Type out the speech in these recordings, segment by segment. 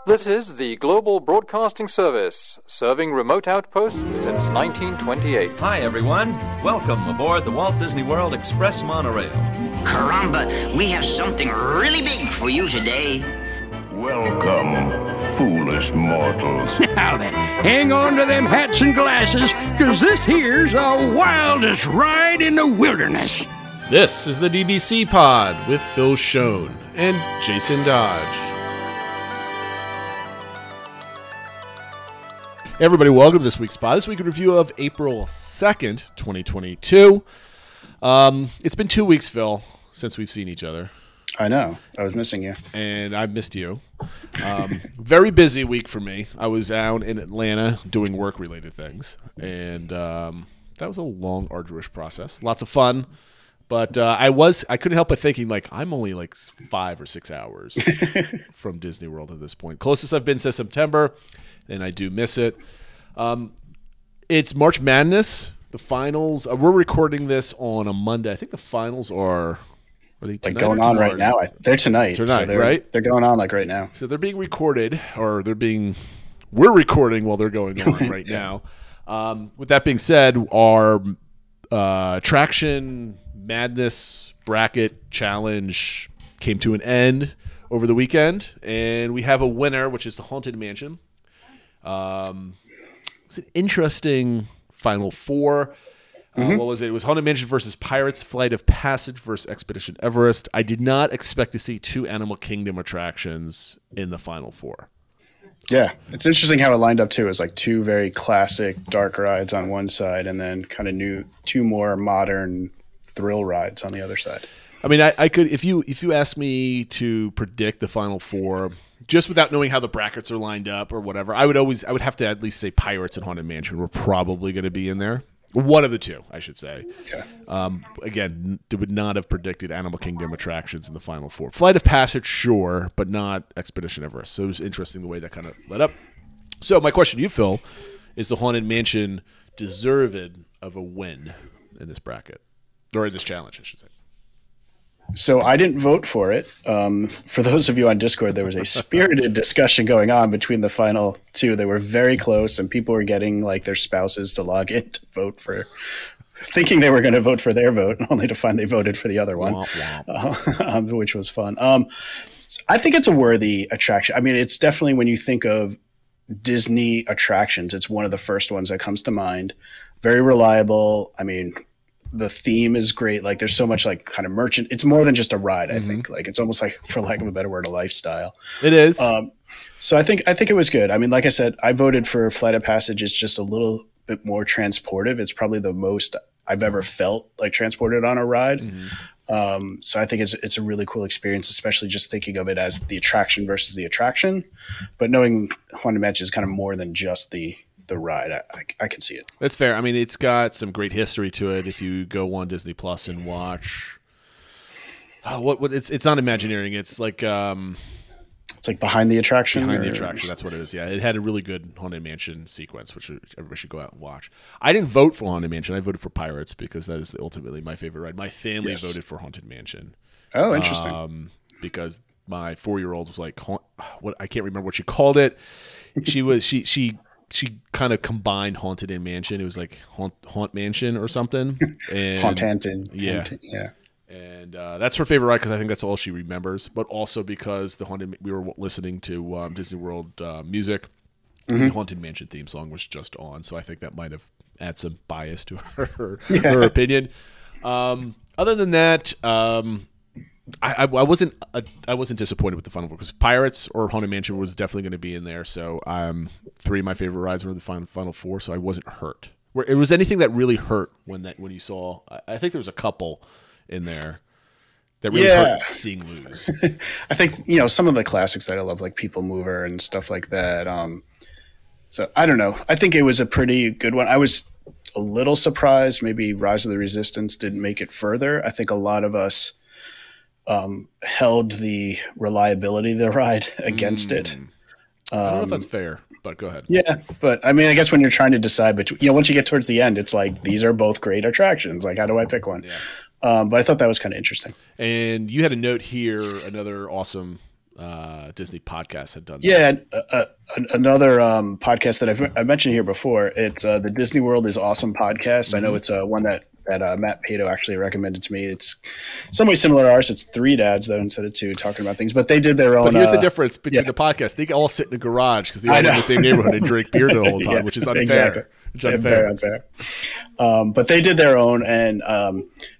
This is the Global Broadcasting Service, serving remote outposts since 1928. Hi, everyone. Welcome aboard the Walt Disney World Express Monorail. Caramba, we have something really big for you today. Welcome, foolish mortals. Now then, hang on to them hats and glasses, because this here's the wildest ride in the wilderness. This is the DBC Pod with Phil Schoen and Jason Dodge. Hey everybody, welcome to this week's pod. This week in review of April 2nd, 2022. It's been 2 weeks, Phil, since we've seen each other. I know. I was missing you. And I've missed you. Very busy week for me. I was out in Atlanta doing work-related things. And that was a long, arduous process. Lots of fun. But I couldn't help but thinking, like, I'm only like 5 or 6 hours from Disney World at this point. Closest I've been since September, and I do miss it. It's March Madness. The finals. We're recording this on a Monday. I think the finals are they tonight? Like going on right now. They're tonight. Tonight, so right? They're going on like right now. So they're being recorded, or we're recording while they're going on right now. With that being said, our Attraction Madness Bracket Challenge came to an end over the weekend, and we have a winner, which is the Haunted Mansion. It was an interesting Final Four. What was it? It was Haunted Mansion versus Pirates, Flight of Passage versus Expedition Everest. I did not expect to see two Animal Kingdom attractions in the Final Four. Yeah, it's interesting how it lined up too. It was like two very classic dark rides on one side, and then kind of two more modern thrill rides on the other side. I mean, I could if you ask me to predict the Final Four just without knowing how the brackets are lined up or whatever, I would have to at least say Pirates and Haunted Mansion were probably going to be in there. One of the two, I should say. Yeah. Again, would not have predicted Animal Kingdom attractions in the Final Four. Flight of Passage, sure, but not Expedition Everest. So it was interesting the way that kind of led up. So my question to you, Phil, is the Haunted Mansion deserved of a win in this bracket? Or in this challenge, I should say. So I didn't vote for it. For those of you on Discord, there was a spirited discussion going on between the final two. They were very close, and people were getting like their spouses to log in to vote for, thinking they were going to vote for their vote, only to find they voted for the other one, which was fun. I think it's a worthy attraction. I mean, it's definitely, when you think of Disney attractions, it's one of the first ones that comes to mind. Very reliable. I mean, the theme is great. Like, there's so much like kind of merchant. It's more than just a ride. I think like it's almost like, for lack of a better word, a lifestyle. It is. So I think it was good. I mean, like I said, I voted for Flight of Passage. It's just a little bit more transportive. It's probably the most I've ever felt like transported on a ride. So I think it's a really cool experience, especially just thinking of it as the attraction versus the attraction. But knowing Haunted Mansion is kind of more than just the ride, I can see it. That's fair. I mean, it's got some great history to it. If you go on Disney Plus and watch, it's not Imagineering. It's like Behind the Attraction. Behind the Attraction. That's what it is. Yeah, it had a really good Haunted Mansion sequence, which everybody should go out and watch. I didn't vote for Haunted Mansion. I voted for Pirates because that is ultimately my favorite ride. My family voted for Haunted Mansion. Oh, interesting. Because my 4-year-old was like, what, I can't remember what she called it. She kind of combined Haunted and Mansion. It was like Haunt Mansion or something. And Hauntantin. Yeah. And that's her favorite ride because I think that's all she remembers. But also because we were listening to Disney World music. The Haunted Mansion theme song was just on. So I think that might have added some bias to her opinion. Other than that, I wasn't disappointed with the Final Four because Pirates or Haunted Mansion was definitely going to be in there. So 3 of my favorite rides were in the Final Four, so I wasn't hurt. Where it was anything that really hurt when you saw. I think there was a couple in there that really hurt seeing lose. I think some of the classics that I love, like People Mover and stuff like that. So I don't know. I think it was a pretty good one. I was a little surprised maybe Rise of the Resistance didn't make it further. I think a lot of us held the reliability of the ride against it. I don't know if that's fair, but go ahead. Yeah, but I mean, I guess when you're trying to decide between, once you get towards the end, it's like, these are both great attractions. Like, how do I pick one? Yeah. But I thought that was kind of interesting. And you had a note here, another awesome Disney podcasts had done. Yeah, another podcast that I've mentioned here before. It's the Disney World is Awesome podcast. I know it's one that Matt Pato actually recommended to me. It's somewhat similar to ours. It's 3 dads though instead of 2 talking about things. But they did their own. But here's the difference between the podcast. They all sit in a garage because they all live in the same neighborhood and drink beer the whole time, which is unfair. Exactly. It's unfair. Very unfair. But they did their own, and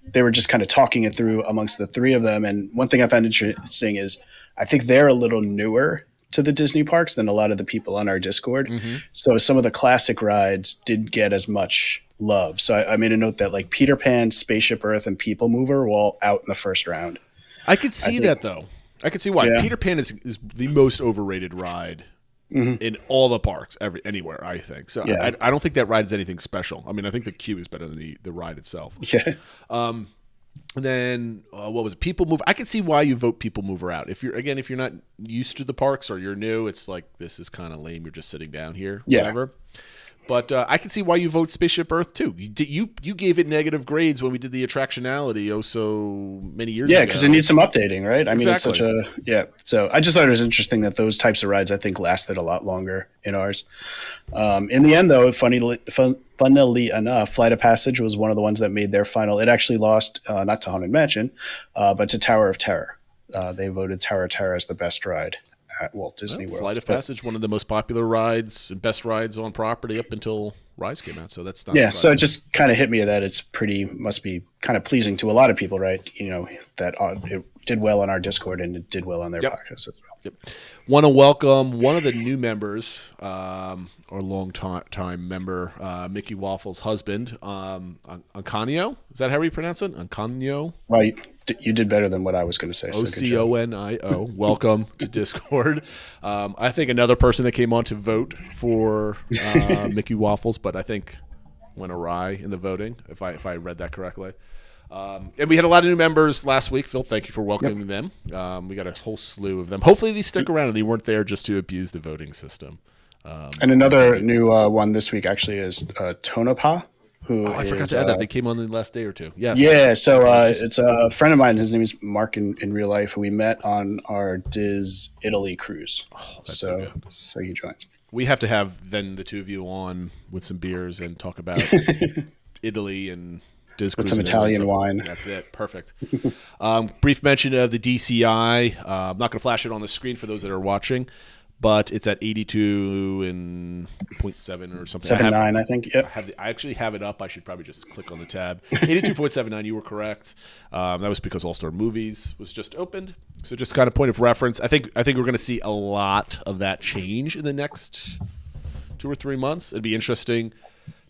they were just kind of talking it through amongst the 3 of them. And one thing I found interesting is I think they're a little newer to the Disney parks than a lot of the people on our Discord. Mm-hmm. So some of the classic rides didn't get as much love. So I made a note that like Peter Pan, Spaceship Earth, and People Mover were all out in the first round. I could see that though. I could see why. Yeah. Peter Pan is the most overrated ride in all the parks, anywhere, I think. So yeah. I don't think that ride is anything special. I mean, I think the queue is better than the ride itself. Yeah. And then what was it? People Mover. I can see why you vote People Mover out. If you're not used to the parks or you're new, it's like this is kind of lame. You're just sitting down here, whatever. But I can see why you vote Spaceship Earth too. You gave it negative grades when we did the attractionality so many years ago. Yeah, because it needs some updating, right? I mean, it's such a So I just thought it was interesting that those types of rides I think lasted a lot longer in ours. In the end, though, funnily enough, Flight of Passage was one of the ones that made their final. It actually lost not to Haunted Mansion, but to Tower of Terror. They voted Tower of Terror as the best ride at Walt Disney World. Flight of Passage, one of the most popular rides and best rides on property up until Rise came out. So that's not surprising. So it just kind of hit me that it's must be kind of pleasing to a lot of people, right? That it did well on our Discord and it did well on their podcast as well. Yep. Want to welcome one of the new members, our long-time member, Mickey Waffle's husband, Anconio. Is that how we pronounce it? Anconio? Well, you did better than what I was going to say. Oconio. Welcome to Discord. I think another person that came on to vote for Mickey Waffles, but I think went awry in the voting, if I read that correctly. And we had a lot of new members last week. Phil, thank you for welcoming them. We got a whole slew of them. Hopefully they stick around and they weren't there just to abuse the voting system. And another new one this week actually is Tonopah. I forgot to add that. They came on the last day or two. Yes. Yeah, so it's a friend of mine. His name is Mark in real life, who we met on our Diz Italy cruise. Oh, that's so good. So he joins. We have to have then the two of you on with some beers and talk about Italy and with some Italian wine. That's it. Perfect. Brief mention of the DCI. I'm not going to flash it on the screen for those that are watching, but it's at 82.7 or something. 7.9, I think. Yep. I actually have it up. I should probably just click on the tab. 82.79. You were correct. That was because All Star Movies was just opened. So just kind of point of reference. I think we're going to see a lot of that change in the next 2 or 3 months. It'd be interesting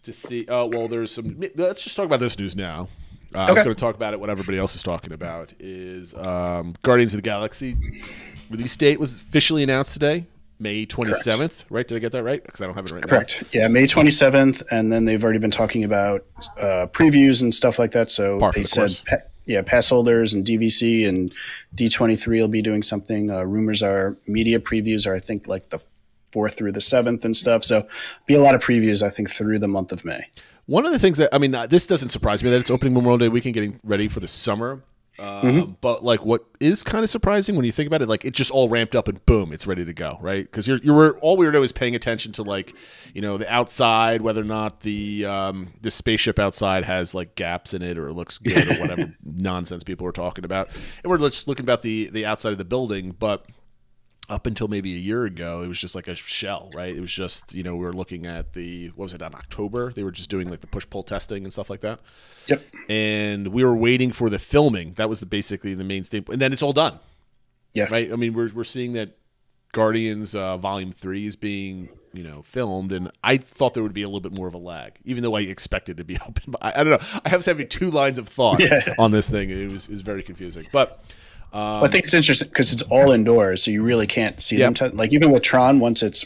to see. There's some. Let's just talk about this news now. I was going to talk about it. What everybody else is talking about is Guardians of the Galaxy release date was officially announced today, May 27th. Correct. Right? Did I get that right? Because I don't have it right now. Correct. Yeah, May 27th, and then they've already been talking about previews and stuff like that. So they said, pass holders and DVC and D23 will be doing something. Rumors are media previews are, I think, like the 4th through the 7th and stuff. So be a lot of previews, I think, through the month of May. One of the things that, this doesn't surprise me that it's opening Memorial Day weekend, getting ready for the summer. But like what is kind of surprising when you think about it, like it's just all ramped up and boom, it's ready to go, right? Because all we were doing is paying attention to the outside, whether or not the spaceship outside has like gaps in it or it looks good or whatever nonsense people were talking about, and we're just looking about the outside of the building, but up until maybe a year ago, it was just like a shell, right? It was just, we were looking at on October? They were just doing like the push-pull testing and stuff like that. Yep. And we were waiting for the filming. That was basically the main state. And then it's all done. Yeah. Right? We're seeing that Guardians Volume 3 is being, filmed, and I thought there would be a little bit more of a lag, even though I expected to be open. But I don't know. I was having 2 lines of thought on this thing, and it was very confusing. But I think it's interesting because it's all indoors, so you really can't see them. Like even with Tron, once it's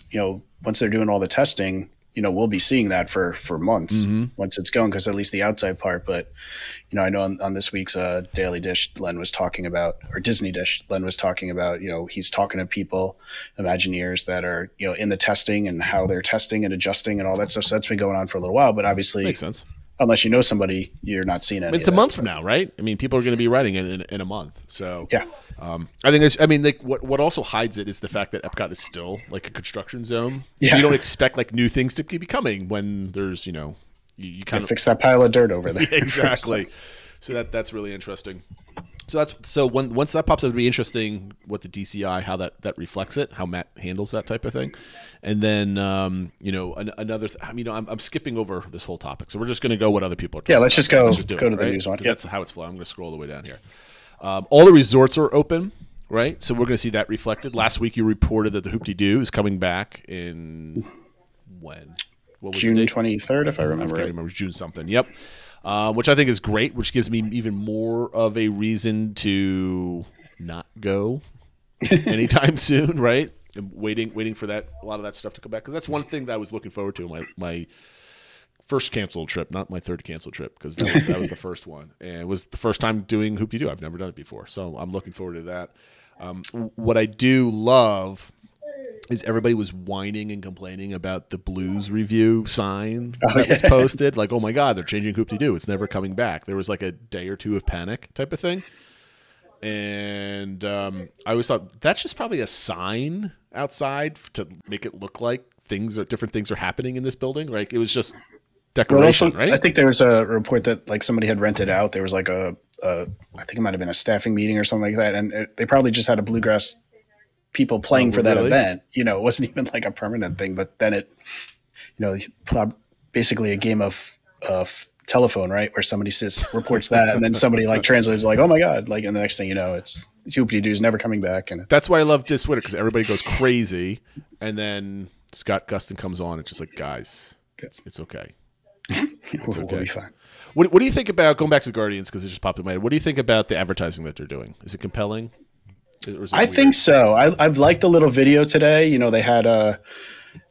once they're doing all the testing, we'll be seeing that for months once it's going, because at least the outside part. But I know on this week's Daily Dish, Len was talking about, or Disney Dish, Len was talking about, he's talking to people, Imagineers that are in the testing and how they're testing and adjusting and all that stuff. So that's been going on for a little while, but obviously makes sense. unless you know somebody, you're not seeing any. It's a month from now, right? I mean, people are going to be writing it in a month. So yeah. I think like what also hides it is the fact that Epcot is still like a construction zone. Yeah. So you don't expect like new things to be coming when there's, you kind of fix that pile of dirt over there. Yeah, exactly. So that's really interesting. So once that pops up, it'll be interesting what the DCI, how that reflects it, how Matt handles that type of thing, and then another. I'm skipping over this whole topic, so we're just going to go what other people are talking Yeah, let's just go about. go to the news one. That's how it's flowing. I'm going to scroll all the way down here. All the resorts are open, right? So we're going to see that reflected. Last week you reported that the Hoop-Dee-Doo is coming back in when? What was June 23rd, if I remember. I remember June something. Yep. Which I think is great, which gives me even more of a reason to not go anytime soon, right? And waiting for a lot of that stuff to come back, because that's one thing that I was looking forward to. My first canceled trip, not my third canceled trip, because that was the first one, and it was the first time doing Hoop-Dee-Doo. I've never done it before, so I'm looking forward to that. What I do love is everybody was whining and complaining about the Blues review sign that was posted. Like, oh my God, they're changing Hoop-Dee-Doo. It's never coming back. There was like a day or two of panic type of thing. And I always thought that's just probably a sign outside to make it look like different things are happening in this building. Right? It was just decoration, right? I think there was a report that like somebody had rented out. There was like I think it might have been a staffing meeting or something like that. And they probably just had a bluegrass people playing for that event. It wasn't even like a permanent thing, but then it, basically a game of telephone, right? Where somebody reports that, and then somebody like translates like, oh my God, like, and the next thing you know, it's Hoop-Dee-Doo's never coming back. And that's why I love Dis Twitter, because everybody goes crazy, and then Scott Gustin comes on. It's just like, guys, it's okay. It's okay. We'll be fine. What do you think about, going back to the Guardians, because it just popped in my head, what do you think about the advertising that they're doing? Is it compelling? I think so. I've liked the little video today. They had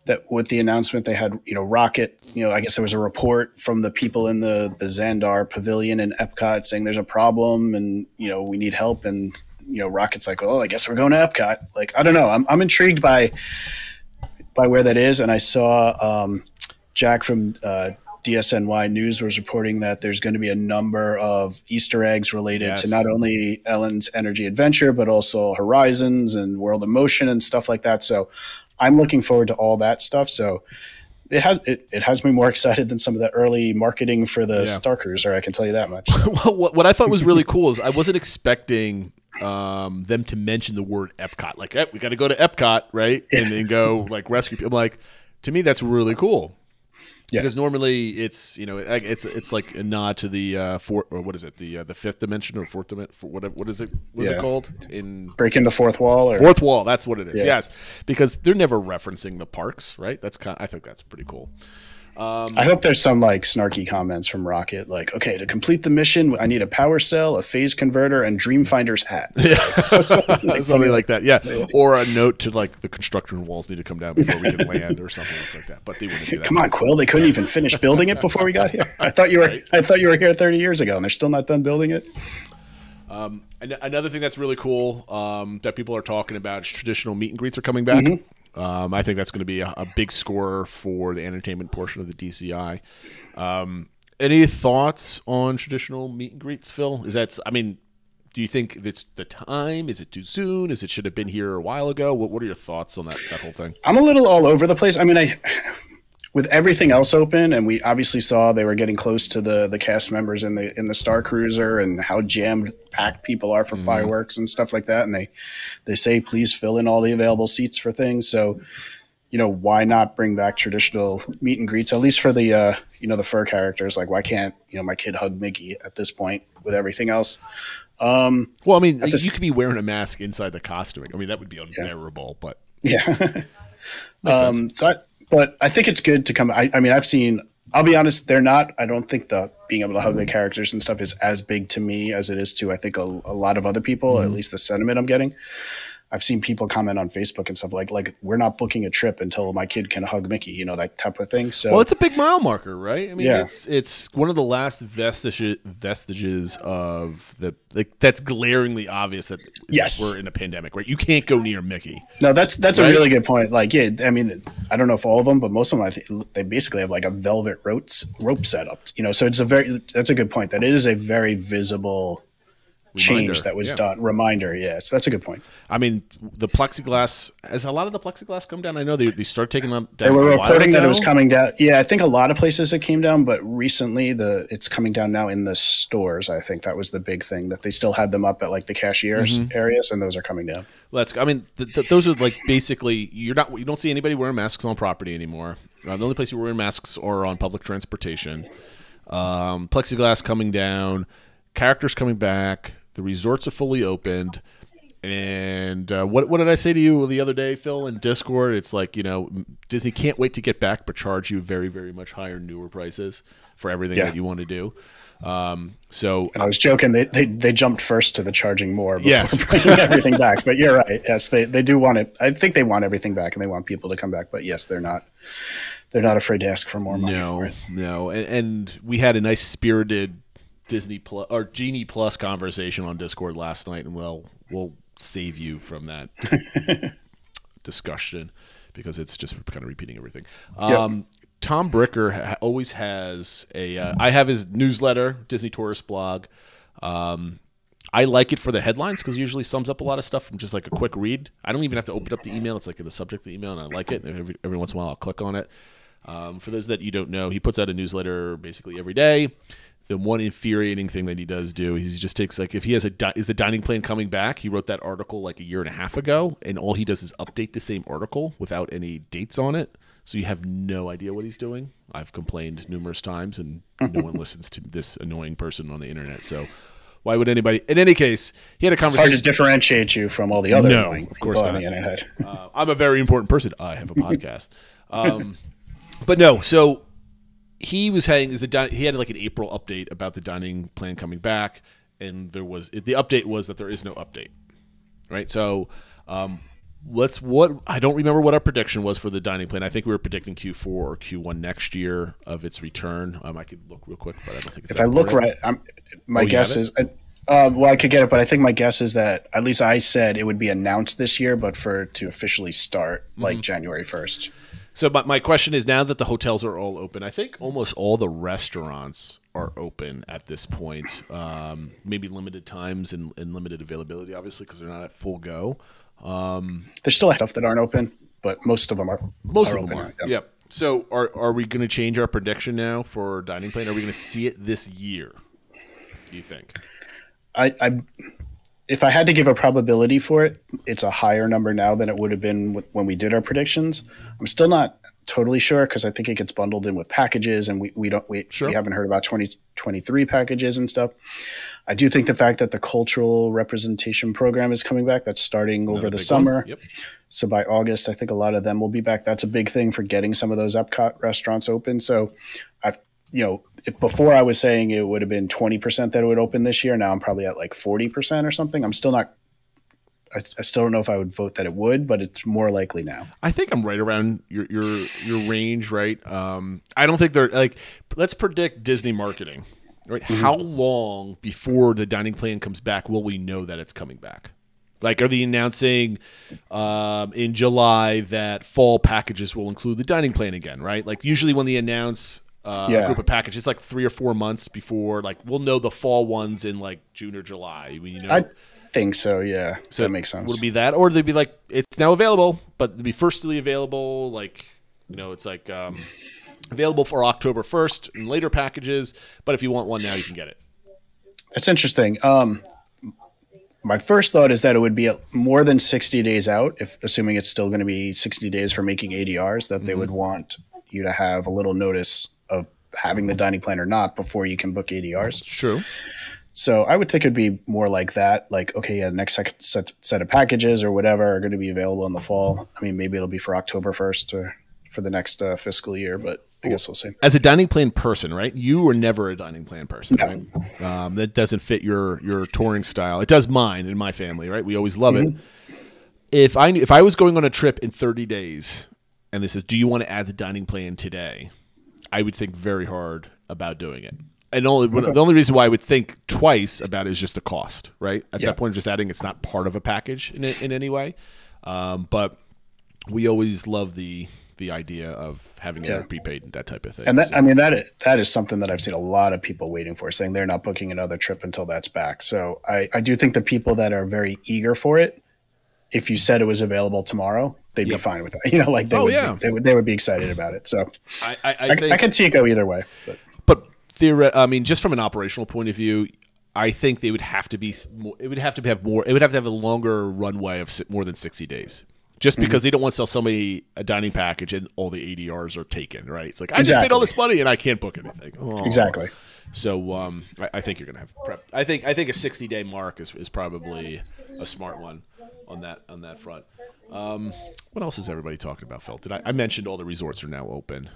that with the announcement, they had, Rocket, I guess there was a report from the people in the Xandar Pavilion in Epcot saying there's a problem and, we need help. And, Rocket's like, oh, I guess we're going to Epcot. Like, I don't know. I'm intrigued by where that is. And I saw Jack from DSNY News was reporting that there's going to be a number of Easter eggs related to not only Ellen's Energy Adventure, but also Horizons and World of Motion and stuff like that. So I'm looking forward to all that stuff. So it has me more excited than some of the early marketing for the Star Cruiser. I can tell you that much. Well, what I thought was really cool is I wasn't expecting them to mention the word Epcot. Like, we got to go to Epcot, right? And then go like rescue people. I'm like, to me, that's really cool. Yeah. Because normally it's it's like a nod to the the fifth dimension or fourth dimension, what is it called in breaking the fourth wall fourth wall, that's what it is. Yes, because they're never referencing the parks, right? I think that's pretty cool. I hope there's some like snarky comments from Rocket, like, okay, to complete the mission, I need a power cell, a phase converter, and Dreamfinder's hat. Yeah, something like that. Yeah, or a note to like the construction walls need to come down before we can land, or something like that. But they wouldn't do that. Come on, Quill, they couldn't even finish building it before we got here. I thought you were here 30 years ago, and they're still not done building it. Another thing that's really cool that people are talking about is traditional meet and greets are coming back. Mm-hmm. I think that's going to be a big score for the entertainment portion of the DCI. Any thoughts on traditional meet and greets, Phil? Do you think it's the time? Is it too soon? Should have been here a while ago? What are your thoughts on that whole thing? I'm a little all over the place. With everything else open, and we obviously saw they were getting close to the cast members in the Star Cruiser and how jammed packed people are for fireworks and stuff like that. And they say, please fill in all the available seats for things. So, why not bring back traditional meet and greets, at least for the, the fur characters? Like, why can't, my kid hug Mickey at this point with everything else? You could be wearing a mask inside the costuming. That would be unbearable, but yeah. But I think it's good to come. I'll be honest, they're not, I don't think being able to hug the characters and stuff is as big to me as it is to, I think, a lot of other people, at least the sentiment I'm getting. I've seen people comment on Facebook and stuff like we're not booking a trip until my kid can hug Mickey, you know, that type of thing. So well, it's a big mile marker, right? I mean, it's one of the last vestiges of the that's glaringly obvious that we're in a pandemic, right? You can't go near Mickey. No, that's right? A really good point. Like, yeah, I mean, I don't know if all of them, but most of them, I think they basically have like a velvet rope setup, you know. So that's a good point. That it is a very visible change that was done. Reminder, yeah. So that's a good point. I mean, the plexiglass, has a lot of the plexiglass come down? I know they started taking them down. They were reporting that it was coming down. Yeah, I think a lot of places it came down, but recently it's coming down now in the stores. I think that was the big thing, that they still had them up at like the cashiers areas, and those are coming down. Well, I mean, those are like basically you don't see anybody wearing masks on property anymore. The only place you wear masks are on public transportation. Plexiglass coming down, characters coming back. The resorts are fully opened, and what did I say to you the other day, Phil, in Discord? It's like, you know, Disney can't wait to get back, but charge you very, very much higher, newer prices for everything that you want to do. So and I was joking. They jumped first to the charging more before bringing everything back. But you're right. Yes, they do want it. I think they want everything back, and they want people to come back. But yes, they're not afraid to ask for more money for it. No, and we had a nice spirited Disney Plus or Genie Plus conversation on Discord last night, and we'll save you from that discussion because it's just kind of repeating everything. Tom Bricker always has I have his newsletter, Disney Tourist Blog. I like it for the headlines because it usually sums up a lot of stuff from just like a quick read. I don't even have to open up the email. It's like in the subject of the email, and I like it. And every once in a while, I'll click on it. For those that you don't know, he puts out a newsletter basically every day. The one infuriating thing that he does do, he just takes, like, if he has is the dining plan coming back? He wrote that article like a year and a half ago, and all he does is update the same article without any dates on it. So you have no idea what he's doing. I've complained numerous times, and no one listens to this annoying person on the internet. So why would anybody? In any case, he had a conversation. It's hard to differentiate you from all the other annoying people on the internet. I'm a very important person. I have a podcast. But no, so he was saying he had like an April update about the dining plan coming back, and the update was that there is no update, right? So I don't remember what our prediction was for the dining plan. I think we were predicting Q4 or Q1 next year of its return. I could look real quick, but I don't think it's. If I look right, my guess is. Well, I could get it, but I think my guess is that at least I said it would be announced this year, but to officially start like January 1st. So my question is, now that the hotels are all open, I think almost all the restaurants are open at this point. Maybe limited times and limited availability, obviously, because they're not at full go. There's still stuff that aren't open, but most of them are. Most of them are. Yep. So are we going to change our prediction now for dining plan? Are we going to see it this year, do you think? If I had to give a probability for it, it's a higher number now than it would have been when we did our predictions. I'm still not totally sure because I think it gets bundled in with packages, and we haven't heard about 2023 packages and stuff. I do think the fact that the cultural representation program is coming back, that's starting over the summer. Yep. So by August, I think a lot of them will be back. That's a big thing for getting some of those Epcot restaurants open. So if before I was saying it would have been 20% that it would open this year. Now I'm probably at like 40% or something. I'm still not. I still don't know if I would vote that it would, but it's more likely now. I think I'm right around your range, right? I don't think they're like. Let's predict Disney marketing, right? Mm-hmm. How long before the dining plan comes back will we know that it's coming back? Like, are they announcing in July that fall packages will include the dining plan again, right? Like usually when they announce a group of packages, it's like 3 or 4 months before, like we'll know the fall ones in like June or July. I think so, yeah. So that makes sense. Would it be that, or they'd be like, it's now available, but it'd be firstly available, like, it's like available for October 1st and later packages, but if you want one now, you can get it. That's interesting. My first thought is that it would be more than 60 days out, assuming it's still going to be 60 days for making ADRs, that they would want you to have a little notice of having the dining plan or not before you can book ADRs. True. So I would think it'd be more like that. Like, okay, the next set of packages or whatever are going to be available in the fall. I mean, maybe it'll be for October 1st for the next fiscal year, but I guess we'll see. As a dining plan person, right? You were never a dining plan person, right? That doesn't fit your touring style. It does mine and my family, right? We always love it. if I was going on a trip in 30 days and this says, do you want to add the dining plan today? I would think very hard about doing it. And the only reason why I would think twice about it is just the cost, right? At that point, I'm just adding it's not part of a package in any way. But we always love the idea of having it prepaid and that type of thing. And that is something that I've seen a lot of people waiting for, saying they're not booking another trip until that's back. So I do think the people that are very eager for it, if you said it was available tomorrow, they'd be fine with that. Like they would be excited about it. So I could see it go either way. But just from an operational point of view, I think they would have to be. It would have to have more. It would have to have a longer runway of more than 60 days, just because they don't want to sell somebody a dining package and all the ADRs are taken. Right? It's like I just paid all this money and I can't book anything. Oh. Exactly. So I think you're going to have prep. I think a 60-day mark is probably a smart one on that front. What else is everybody talking about, Phil? I mentioned all the resorts are now open.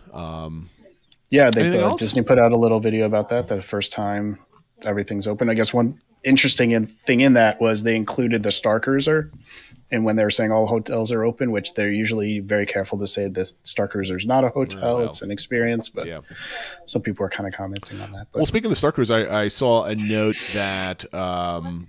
Disney put out a little video about that. The first time everything's open. I guess one interesting thing in that was they included the Star Cruiser, and when they were saying all hotels are open, which they're usually very careful to say the Star Cruiser is not a hotel, it's an experience. But some people are kind of commenting on that. But. Well, speaking of the Star Cruiser, I saw a note that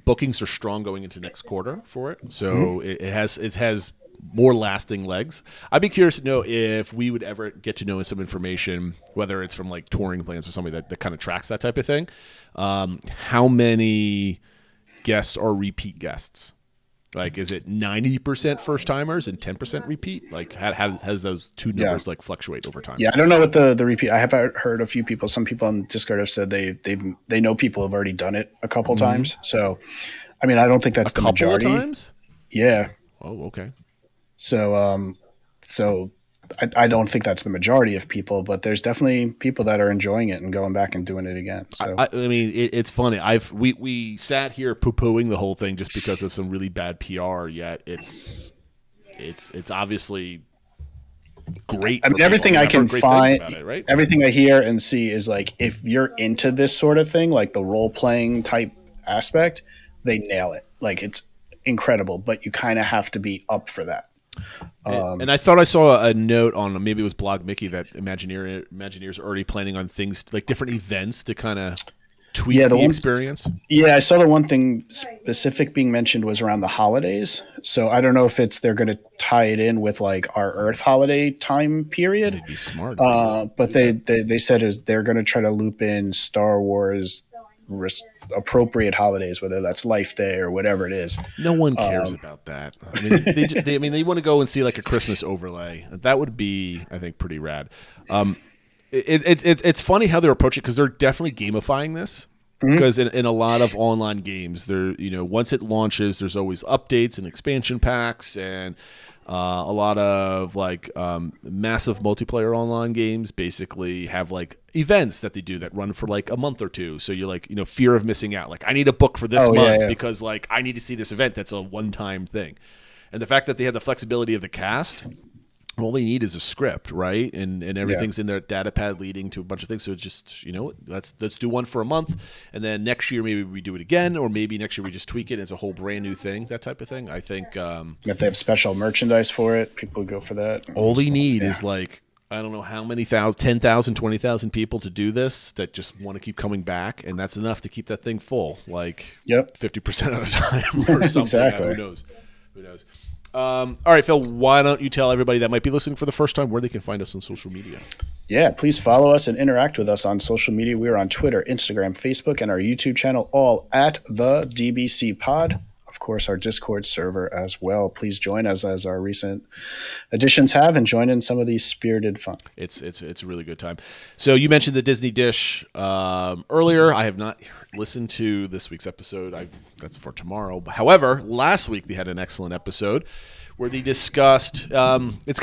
bookings are strong going into next quarter for it. So it has more lasting legs. I'd be curious to know if we would ever get to know some information, whether it's from like touring plans or somebody that kind of tracks that type of thing. How many guests are repeat guests? Like, is it 90% first timers and 10% repeat? Like, has those two numbers like fluctuate over time? Yeah, I don't know what the repeat. I have heard a few people. Some people on Discord have said they know people have already done it a couple times. So, I mean, I don't think that's the majority. A couple of times? Yeah. Oh, okay. So, I don't think that's the majority of people, but there's definitely people that are enjoying it and going back and doing it again. So I mean, it's funny. We sat here poo-pooing the whole thing just because of some really bad PR. Yet it's obviously great. I mean, everything I can find, right? Everything I hear and see is like, if you're into this sort of thing, like the role playing type aspect, they nail it. Like, it's incredible, but you kind of have to be up for that. And I thought I saw a note on, maybe it was Blog Mickey, that Imagineers are already planning on things like different events to kind of tweak the experience. Yeah, I saw the one thing specific being mentioned was around the holidays. So I don't know if they're going to tie it in with like our Earth holiday time period. It'd be smart. But they said they're going to try to loop in Star Wars appropriate holidays, whether that's Life Day or whatever it is. No one cares about that. I mean, they want to go and see like a Christmas overlay. That would be, I think, pretty rad. It's funny how they're approaching it, because they're definitely gamifying this. Because in a lot of online games, once it launches, there's always updates and expansion packs and a lot of like massive multiplayer online games basically have like events that they do that run for like a month or two. So you're like, fear of missing out. Like, I need a book for this month because like I need to see this event that's a one-time thing. And the fact that they have the flexibility of the cast, all they need is a script, right? And everything's in their data pad leading to a bunch of things. So it's just, let's do one for a month, and then next year maybe we do it again, or maybe next year we just tweak it and it's a whole brand new thing, that type of thing. I think if they have special merchandise for it, people would go for that. All they need is like, I don't know how many 10,000, 20,000 people to do this that just want to keep coming back, and that's enough to keep that thing full, like 50% of the time or something. Exactly. Who knows? All right, Phil, why don't you tell everybody that might be listening for the first time where they can find us on social media? Yeah, please follow us and interact with us on social media. We are on Twitter, Instagram, Facebook, and our YouTube channel, all at the DBC Pod. Of course, our Discord server as well. Please join us as our recent additions have, and join in some of these spirited fun. It's a really good time. So you mentioned the Disney Dish earlier. I have not listened to this week's episode. That's for tomorrow. However, last week they had an excellent episode where they discussed. This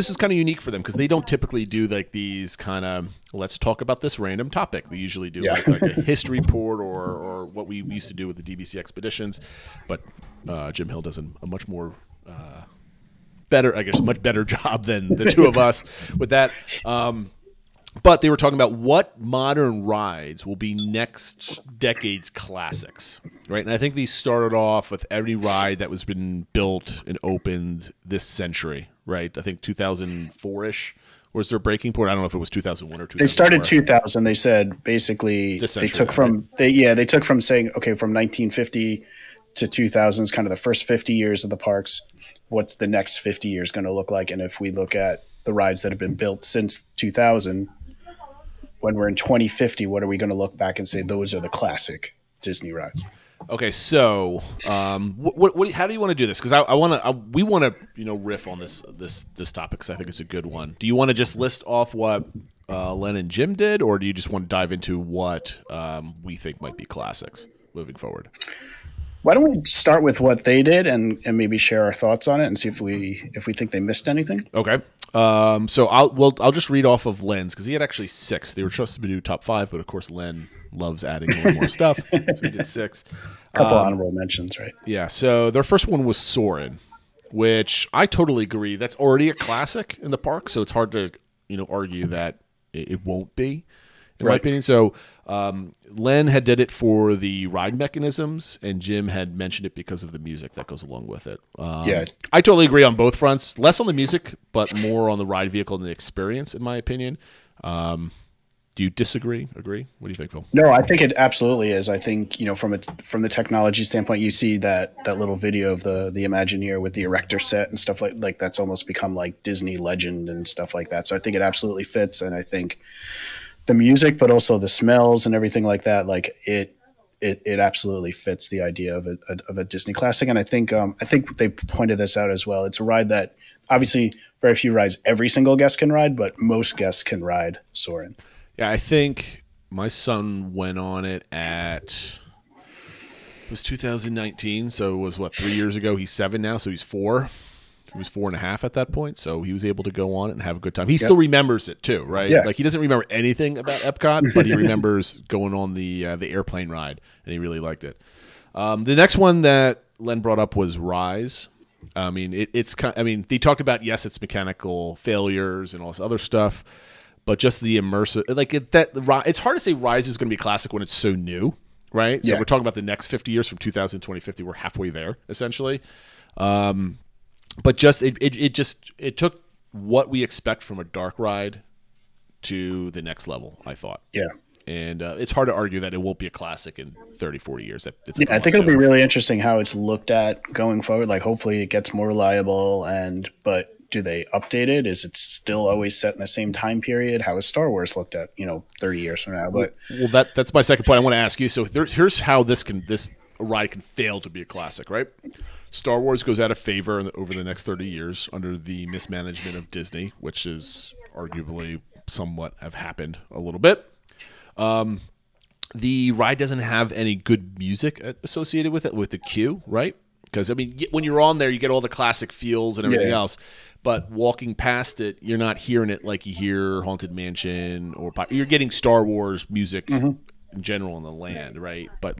is kind of unique for them, because they don't typically do like these kind of let's talk about this random topic. They usually do like a history report or what we used to do with the DBC expeditions. But Jim Hill does a much more much better job than the two of us with that. But they were talking about what modern rides will be next decade's classics, right? And I think these started off with every ride that was been built and opened this century, right? I think 2004-ish was their breaking point. I don't know if it was 2001 or 2004. They started 2000. They said basically they took from saying, okay, from 1950 to 2000 is kind of the first 50 years of the parks. What's the next 50 years going to look like? And if we look at the rides that have been built since 2000, when we're in 2050, what are we going to look back and say those are the classic Disney rides? Okay, so what how do you want to do this? Because we want to riff on this topic because I think it's a good one. Do you want to just list off what Len and Jim did, or do you just want to dive into what we think might be classics moving forward? Why don't we start with what they did and maybe share our thoughts on it and see if we think they missed anything? Okay. So I'll just read off of Len's because he had actually 6. They were supposed to do top 5, but of course Len loves adding a little more stuff, so he did 6. A couple honorable mentions, right? Yeah. So their first one was Soarin', which I totally agree. That's already a classic in the park, so it's hard to argue that it won't be, in my opinion. So Len had did it for the ride mechanisms, and Jim had mentioned it because of the music that goes along with it. I totally agree on both fronts. Less on the music, but more on the ride vehicle and the experience, in my opinion. Do you disagree? Agree? What do you think, Phil? No, I think it absolutely is. I think from the technology standpoint, you see that little video of the Imagineer with the erector set and stuff like that's almost become like Disney legend and stuff like that. So I think it absolutely fits, and I think the music, but also the smells and everything like that, like it absolutely fits the idea of a Disney classic. And I think they pointed this out as well. It's a ride that obviously very few rides every single guest can ride, but most guests can ride Soarin'. Yeah, I think my son went on it it was 2019, so it was 3 years ago. He's 7 now, so he's 4. He was 4.5 at that point, so he was able to go on it and have a good time. He still remembers it too, right? Yeah. Like he doesn't remember anything about Epcot, but he remembers going on the airplane ride, and he really liked it. The next one that Len brought up was Rise. I mean, they talked about it's mechanical failures and all this other stuff, but just the immersive, it's hard to say Rise is going to be classic when it's so new, right? So we're talking about the next 50 years from 2000 to 2050. We're halfway there essentially. But just it took what we expect from a dark ride to the next level, I thought. Yeah. And it's hard to argue that it won't be a classic in 30, 40 years. I think it'll be really interesting how it's looked at going forward. Like hopefully it gets more reliable, but do they update it? Is it still always set in the same time period? How is Star Wars looked at, 30 years from now? But that's my second point I want to ask you. So here's how this ride can fail to be a classic, right? Star Wars goes out of favor over the next 30 years under the mismanagement of Disney, which is arguably somewhat have happened a little bit. The ride doesn't have any good music associated with it, with the queue, right? Because, when you're on there, you get all the classic feels and everything else. But walking past it, you're not hearing it like you hear Haunted Mansion or you're getting Star Wars music in general in the land, right? But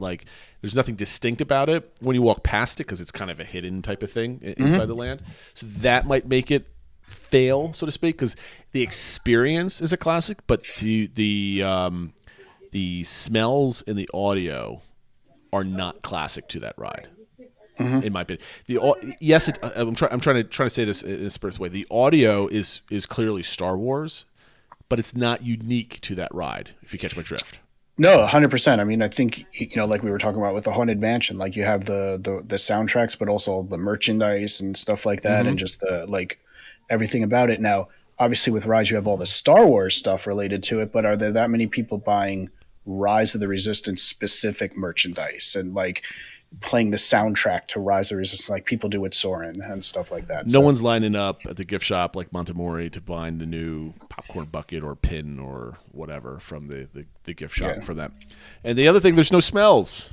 there's nothing distinct about it when you walk past it because it's kind of a hidden type of thing inside the land. So that might make it fail, so to speak, because the experience is a classic, but the smells and the audio are not classic to that ride. In my opinion, I'm trying to say this in a spiritual way. The audio is clearly Star Wars, but it's not unique to that ride. If you catch my drift. No, 100%. I think like we were talking about with the Haunted Mansion, like you have the soundtracks, but also the merchandise and stuff like that, and just the everything about it. Now, obviously, with Rise, you have all the Star Wars stuff related to it, but are there that many people buying Rise of the Resistance specific merchandise and playing the soundtrack to Rise of the Resistance like people do with Soarin' and stuff like that? No one's lining up at the gift shop like Montemori to find the new popcorn bucket or pin or whatever from the gift shop for that. And the other thing, there's no smells.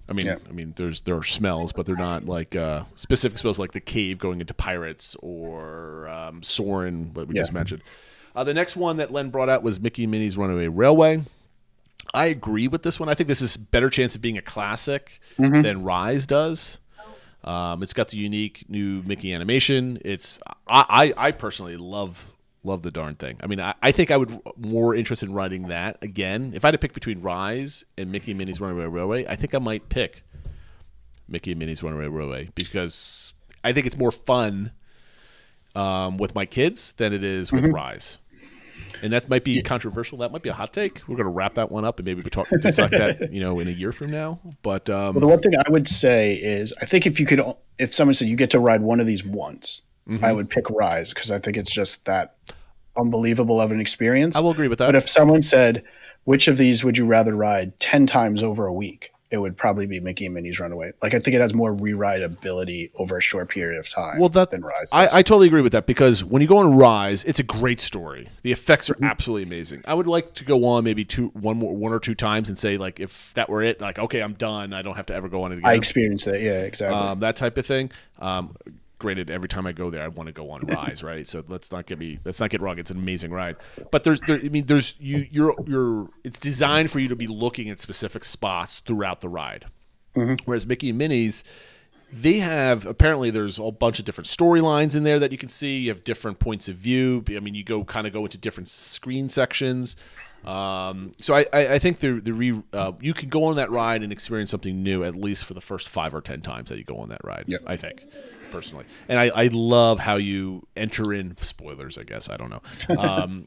There are smells, but they're not specific smells like the cave going into Pirates or Soarin', what we just mentioned. The next one that Len brought out was Mickey and Minnie's Runaway Railway. I agree with this one. I think this is a better chance of being a classic than Rise does. It's got the unique new Mickey animation. I personally love Love the darn thing. I mean, I think I would more interested in riding that again. If I had to pick between Rise and Mickey and Minnie's Runaway Railway, I think I might pick Mickey and Minnie's Runaway Railway because I think it's more fun with my kids than it is with Rise. And that might be controversial. That might be a hot take. We're going to wrap that one up and maybe we decide that in a year from now. But well, the one thing I would say is I think if someone said you get to ride one of these once, I would pick Rise because I think it's just that unbelievable of an experience. I will agree with that. But if someone said, which of these would you rather ride 10 times over a week? It would probably be Mickey and Minnie's Runaway. Like, I think it has more re-rideability over a short period of time than Rise does. I totally agree with that because when you go on Rise, it's a great story. The effects are absolutely amazing. I would like to go on maybe one or two times and say, like, if that were it, like, okay, I'm done. I don't have to ever go on it again. I experienced it. Yeah, exactly. That type of thing. Granted, every time I go there, I want to go on Rise, right? So let's not get wrong. It's an amazing ride, but it's designed for you to be looking at specific spots throughout the ride. Whereas Mickey and Minnie's, they have apparently there's a bunch of different storylines in there that you can see. You have different points of view. I mean, you go into different screen sections. So I think you can go on that ride and experience something new at least for the first 5 or 10 times that you go on that ride. Yep. I think personally, and I love how you enter in spoilers. I guess I don't know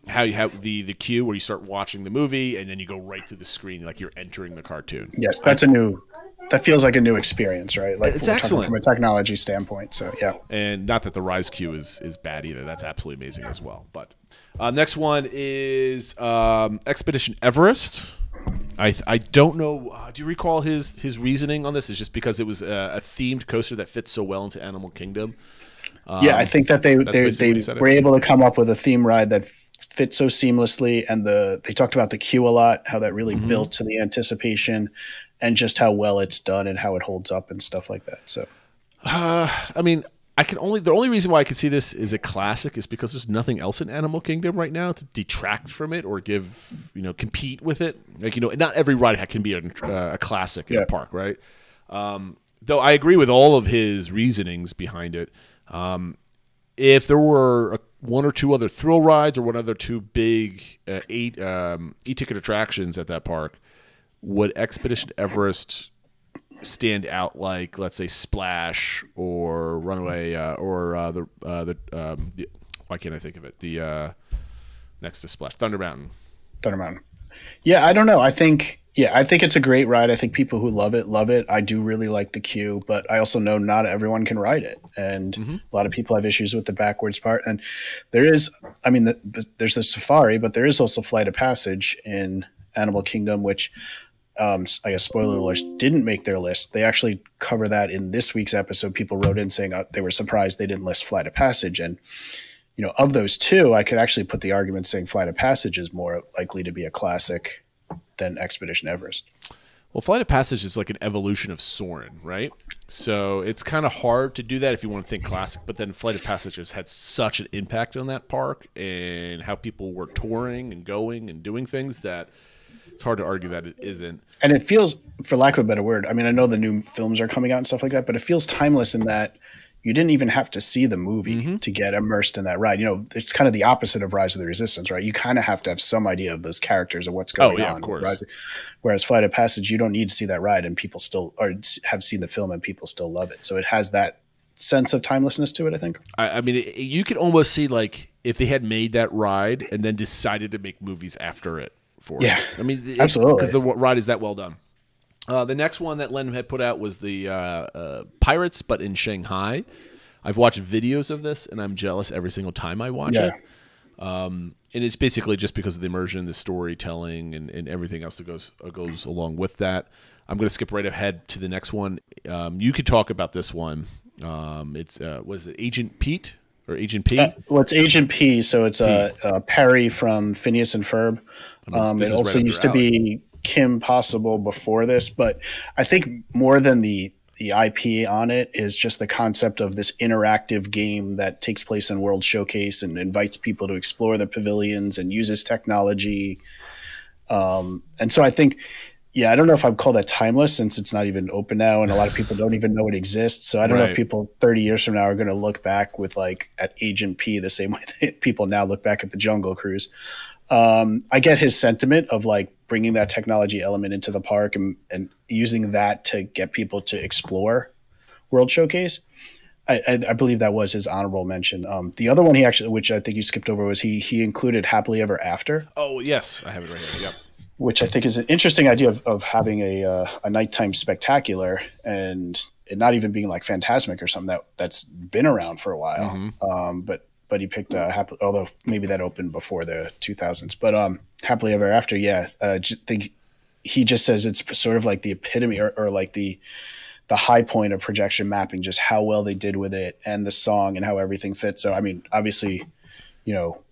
how you have the queue where you start watching the movie and then you go right to the screen like you're entering the cartoon. Yes, that feels like a new experience, right? Like it's excellent from a technology standpoint. So yeah, and not that the Rise queue is bad either. That's absolutely amazing as well. But next one is Expedition Everest. I don't know. Do you recall his reasoning on this? Is just because it was a themed coaster that fits so well into Animal Kingdom. Yeah, I think that they were able to come up with a theme ride that fits so seamlessly, and they talked about the queue a lot, how that really built to the anticipation, and just how well it's done and how it holds up and stuff like that. So, I mean, the only reason why I can see this is a classic is because there's nothing else in Animal Kingdom right now to detract from it or compete with it. Like, not every ride can be a classic in a park, right? Though I agree with all of his reasonings behind it. If there were one or two other thrill rides or one other two big e-ticket attractions at that park, would Expedition Everest stand out like, let's say, Splash or Runaway or why can't I think of it? The next to Splash, Thunder Mountain. Yeah, I don't know. I think it's a great ride. I think people who love it. I do really like the queue, but I also know not everyone can ride it, and a lot of people have issues with the backwards part. And there's the safari, but there is also Flight of Passage in Animal Kingdom, which I guess spoiler alerts didn't make their list. They actually cover that in this week's episode. People wrote in saying they were surprised they didn't list Flight of Passage. And, of those two, I could actually put the argument saying Flight of Passage is more likely to be a classic than Expedition Everest. Well, Flight of Passage is like an evolution of Soarin', right? So it's kind of hard to do that if you want to think classic, but then Flight of Passage has had such an impact on that park and how people were touring and going and doing things that it's hard to argue that it isn't. And it feels, for lack of a better word, I mean, I know the new films are coming out and stuff like that, but it feels timeless in that you didn't even have to see the movie to get immersed in that ride. It's kind of the opposite of Rise of the Resistance, right? You kind of have to have some idea of those characters and what's going on. Of course. Whereas Flight of Passage, you don't need to see that ride and people still have seen the film and people still love it. So it has that sense of timelessness to it, I think. I mean, you could almost see like if they had made that ride and then decided to make movies after it. Yeah, I mean, absolutely, because the ride is that well done. The next one that Len had put out was the Pirates, but in Shanghai. I've watched videos of this, and I'm jealous every single time I watch it. And it's basically just because of the immersion, the storytelling, and everything else that goes along with that. I'm going to skip right ahead to the next one. You could talk about this one. It's what is it, Agent Pete? Or Agent P? It's Agent P, so it's Perry from Phineas and Ferb. It also used to be Kim Possible before this, but I think more than the IP on it is just the concept of this interactive game that takes place in World Showcase and invites people to explore the pavilions and uses technology. And so I think, Yeah, I don't know if I'd call that timeless since it's not even open now, and a lot of people don't even know it exists. So I don't know if people 30 years from now are going to look back with like at Agent P the same way that people now look back at the Jungle Cruise. I get his sentiment of like bringing that technology element into the park and using that to get people to explore World Showcase. I believe that was his honorable mention. The other one he actually, which I think you skipped over, was he included Happily Ever After. Oh yes, I have it right here. Yep. Which I think is an interesting idea of having a nighttime spectacular and it not even being like Fantasmic or something that's been around for a while. But he picked although maybe that opened before the 2000s. But Happily Ever After, think he just says it's sort of like the epitome or like the high point of projection mapping, just how well they did with it and the song and how everything fits. So I mean, obviously,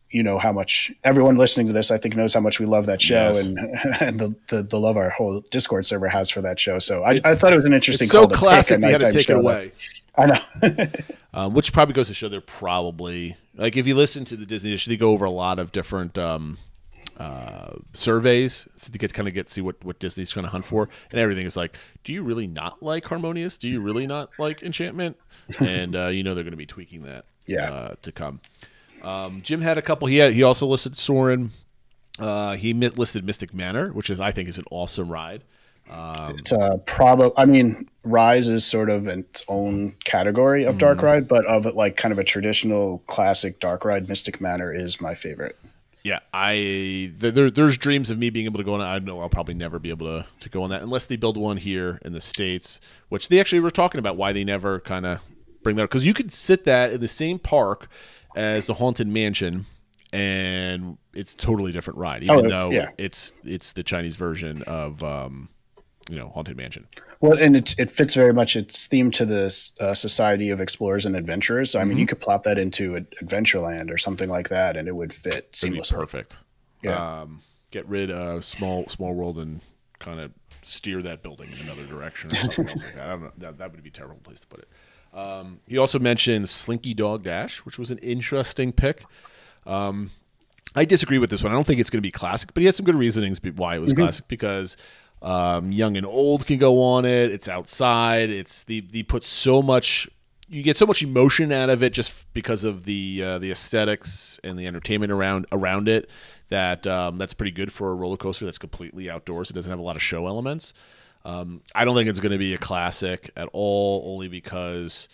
you know how much everyone listening to this, I think, knows how much we love that show and the love our whole Discord server has for that show. So I thought it was an interesting. It's so classic. They had to take it away. I know. Which probably goes to show they're probably like if you listen to the Disney Dish, they go over a lot of different surveys so to get see what Disney's trying to hunt for, and everything is like, do you really not like Harmonious? Do you really not like Enchantment? And they're going to be tweaking that to come. Jim had a couple. He also listed Soarin'. He listed Mystic Manor, which I think is an awesome ride. It's I mean, Rise is sort of its own category of dark ride, but of it like kind of a traditional classic dark ride, Mystic Manor is my favorite. Yeah, there's dreams of me being able to go on. I know I'll probably never be able to go on that unless they build one here in the States, which they actually were talking about why they never kind of bring that up, because you could sit that in the same park as the Haunted Mansion, and it's a totally different ride, even though it's the Chinese version of Haunted Mansion. Well, and it fits very much. It's themed to the Society of Explorers and Adventurers. So I mean, you could plop that into Adventureland or something like that, and it would fit seamlessly. Perfect. Yeah. Get rid of Small World and kind of steer that building in another direction or something else like that. I don't know. That would be a terrible place to put it. He also mentioned Slinky Dog Dash, which was an interesting pick. I disagree with this one. I don't think it's going to be classic, but he had some good reasonings why it was classic, because young and old can go on it. It's outside. It's they put so much. You get so much emotion out of it just because of the aesthetics and the entertainment around it. That's pretty good for a roller coaster that's completely outdoors. It doesn't have a lot of show elements. I don't think it's going to be a classic at all, only because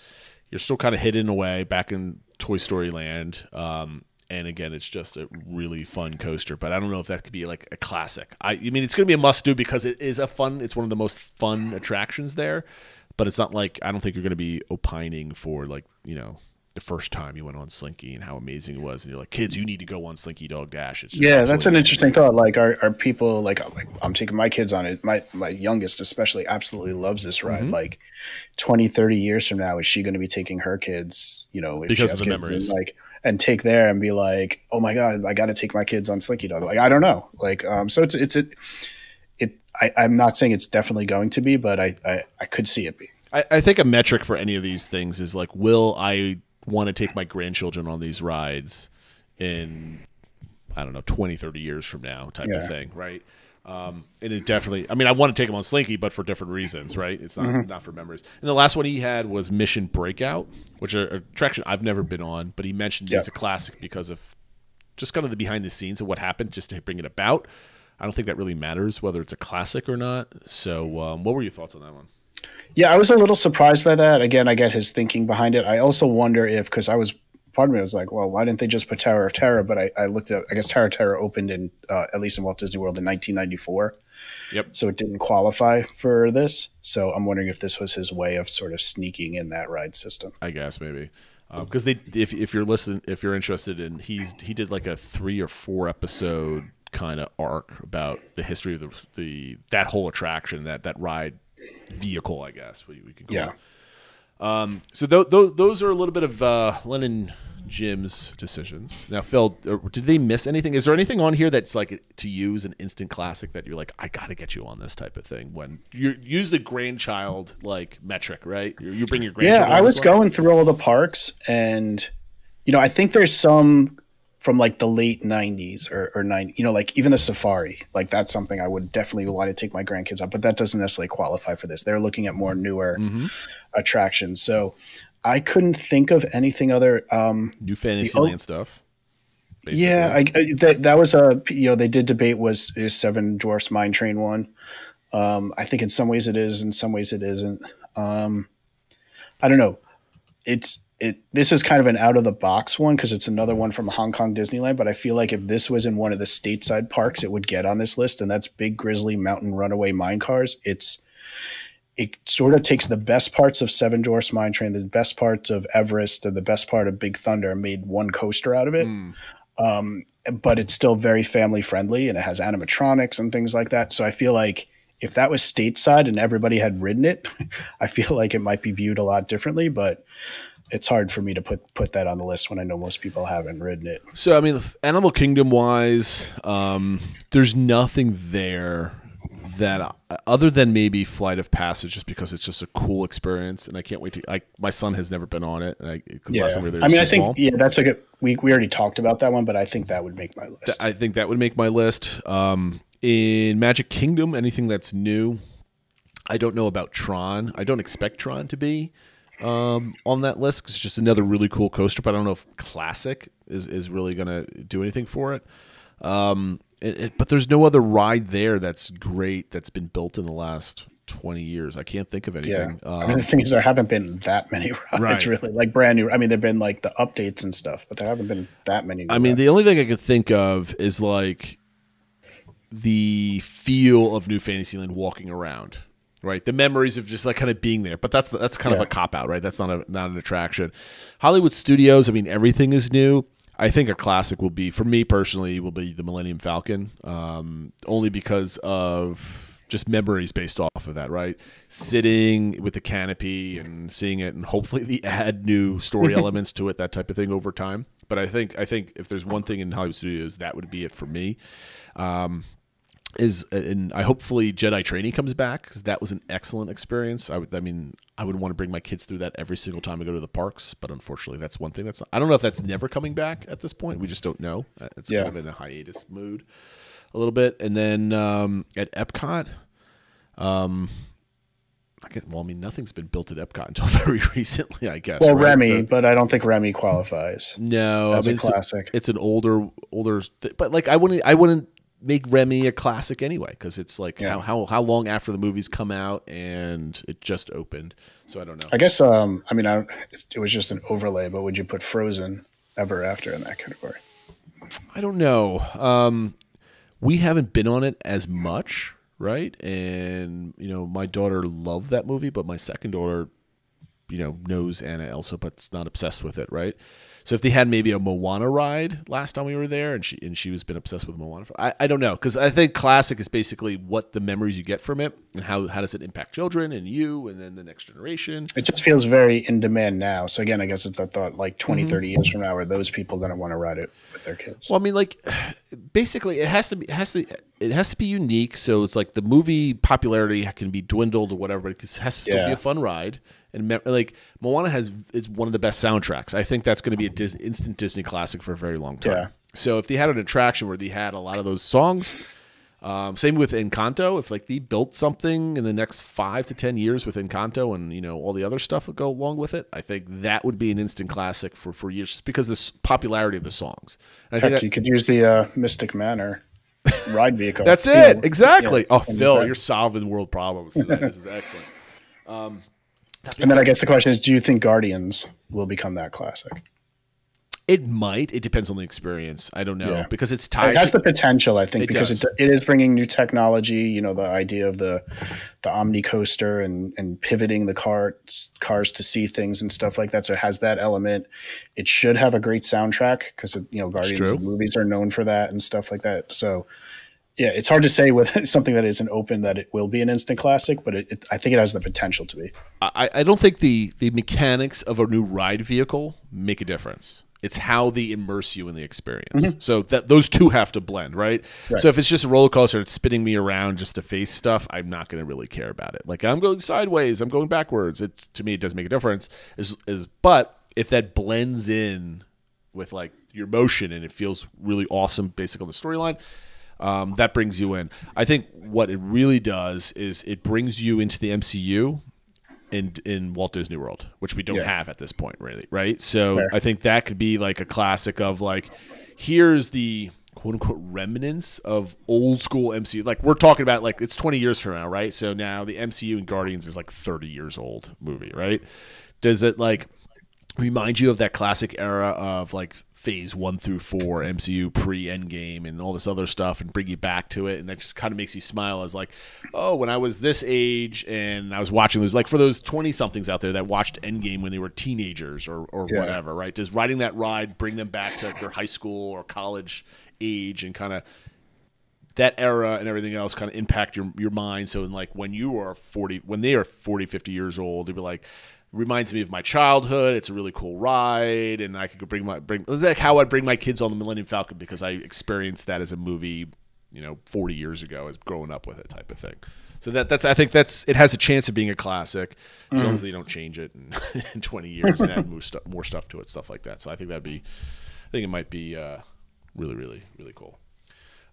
you're still kind of hidden away back in Toy Story Land. And again, it's just a really fun coaster, but I don't know if that could be like a classic. I mean, it's going to be a must-do because it's one of the most fun attractions there, but it's not like, I don't think you're going to be opining for like, the first time you went on Slinky and how amazing it was. And you're like, kids, you need to go on Slinky Dog Dash. It's just that's an interesting thought. Like, are people like I'm taking my kids on it. My youngest especially absolutely loves this ride. Like 20, 30 years from now, is she going to be taking her kids, if because she has of the kids, memories, and take there and be like, oh my God, I got to take my kids on Slinky Dog. Like, I don't know. Like, so I'm not saying it's definitely going to be, but I could see it being. I think a metric for any of these things is like, will I want to take my grandchildren on these rides in, I don't know, 20, 30 years from now type of thing, right? And it definitely, I mean, I want to take them on Slinky, but for different reasons, right? It's not for memories. And the last one he had was Mission Breakout, which is an attraction I've never been on, but he mentioned it's a classic because of just kind of the behind the scenes of what happened just to bring it about. I don't think that really matters whether it's a classic or not. So what were your thoughts on that one? Yeah, I was a little surprised by that. Again, I get his thinking behind it. I also wonder if, because part of me was like, well, why didn't they just put Tower of Terror? But I looked at, I guess Tower of Terror opened in, at least in Walt Disney World, in 1994. Yep. So it didn't qualify for this. So I'm wondering if this was his way of sort of sneaking in that ride system. I guess maybe. Because if you're interested in, he did like a 3 or 4 episode kind of arc about the history of that whole attraction, that ride vehicle, I guess we could call it. So those are a little bit of Len and Jim's decisions. Now, Phil, did they miss anything? Is there anything on here that's like to use an instant classic that you're like, I got to get you on this type of thing? When you use the grandchild like metric, right? You bring your grandchild. Yeah, I was going through all the parks, and I think there's some from like the late 90s or 90, like even the Safari, like that's something I would definitely want to take my grandkids on, but that doesn't necessarily qualify for this. They're looking at more newer attractions. So I couldn't think of anything other. New Fantasyland stuff. Basically. Yeah, that was they did debate is Seven Dwarfs Mine Train one. I think in some ways it is, in some ways it isn't. I don't know. This is kind of an out of the box one because it's another one from Hong Kong Disneyland, but I feel like if this was in one of the stateside parks, it would get on this list, and that's Big Grizzly Mountain Runaway Mine Cars. It sort of takes the best parts of Seven Dwarfs Mine Train, the best parts of Everest, and the best part of Big Thunder, and made one coaster out of it. But it's still very family friendly, and it has animatronics and things like that. So I feel like if that was stateside and everybody had ridden it, I feel like it might be viewed a lot differently, but it's hard for me to put that on the list when I know most people haven't ridden it. So, I mean, Animal Kingdom wise, there's nothing there that other than maybe Flight of Passage, just because it's just a cool experience, and I can't wait to. My son has never been on it, and last time we were there, I think small. That's a good. We already talked about that one, but I think that would make my list. I think that would make my list. In Magic Kingdom, anything that's new, I don't know about Tron. I don't expect Tron to be on that list because it's just another really cool coaster, but I don't know if Classic is really going to do anything for it. But there's no other ride there that's great that's been built in the last 20 years. I can't think of anything. Yeah. The thing is, there haven't been that many rides, really, like brand new. I mean, there've been like the updates and stuff, but there haven't been that many. Rides. The only thing I could think of is like the feel of New Fantasyland walking around. Right, the memories of just like kind of being there, but that's kind of a cop out, right? That's not an attraction. Hollywood Studios, everything is new. I think a classic will be, for me personally, will be the Millennium Falcon, only because of just memories based off of that, right? Sitting with the canopy and seeing it, and hopefully they add new story elements to it, that type of thing over time. But I think if there's one thing in Hollywood Studios, that would be it for me. And I hopefully Jedi Training comes back because that was an excellent experience. I would want to bring my kids through that every single time I go to the parks, but unfortunately, that's one thing I don't know if that's never coming back at this point. We just don't know. It's kind of in a hiatus mood a little bit. And then at Epcot, nothing's been built at Epcot until very recently, I guess. Well, right? Remy, but I don't think Remy qualifies. No, that's a classic. It's an older, but like I wouldn't make Remy a classic anyway because it's like how long after the movies come out and it just opened, so I don't know. I guess it was just an overlay, but would you put Frozen Ever After in that category? I don't know. We haven't been on it as much, right? And my daughter loved that movie, but my second daughter knows Anna Elsa but's not obsessed with it, right? So if they had maybe a Moana ride last time we were there, and she was been obsessed with Moana, I don't know, because I think classic is basically what the memories you get from it, and how does it impact children and you, and then the next generation. It just feels very in demand now. So again, I guess it's a thought like 20, 30 years from now, are those people going to want to ride it with their kids? Well, basically, it has to be unique. So it's like the movie popularity can be dwindled or whatever, but it has to still be a fun ride. And like Moana is one of the best soundtracks. I think that's going to be an instant Disney classic for a very long time. Yeah. So if they had an attraction where they had a lot of those songs, same with Encanto. If like they built something in the next 5 to 10 years with Encanto and all the other stuff that go along with it, I think that would be an instant classic for years, just because of the popularity of the songs. And I think you could use the Mystic Manor ride vehicle. That's it, exactly. Phil, you're solving world problems today. This is excellent. And then I guess the question is, do you think Guardians will become that classic? It might. It depends on the experience. I don't know because it's tied. It has the potential, I think, because it is bringing new technology. The idea of the Omni coaster and pivoting the cars to see things and stuff like that. So it has that element. It should have a great soundtrack because Guardians movies are known for that and stuff like that. So. Yeah, it's hard to say with something that isn't open that it will be an instant classic, but I think it has the potential to be. I don't think the mechanics of a new ride vehicle make a difference. It's how they immerse you in the experience. Mm-hmm. So that those two have to blend, right? So if it's just a roller coaster that's spinning me around just to face stuff, I'm not going to really care about it. Like I'm going sideways, I'm going backwards. To me, it doesn't make a difference. But if that blends in with like your emotion, and it feels really awesome based on the storyline. That brings you in. I think what it really does is it brings you into the MCU in Walt Disney World, which we don't have at this point, really, right? So I think that could be like a classic of like, here's the quote unquote remnants of old school MCU. Like we're talking about like it's 20 years from now, right? So now the MCU and Guardians is like 30 years old movie, right? Does it like remind you of that classic era of like phase 1 through 4 MCU pre-Endgame and all this other stuff, and bring you back to it? And that just kind of makes you smile as like, oh, when I was this age and I was watching those, like for those 20-somethings out there that watched Endgame when they were teenagers or whatever, right? Does riding that ride bring them back to their high school or college age, and kind of that era and everything else kind of impact your mind? So in like when they are 40, 50 years old, they'd be like, reminds me of my childhood. It's a really cool ride, and I could bring like how I'd bring my kids on the Millennium Falcon because I experienced that as a movie, 40 years ago, as growing up with it, type of thing. So I think it has a chance of being a classic as long as they don't change it in 20 years and add more stuff to it, stuff like that. So I think it might be really, really, really cool.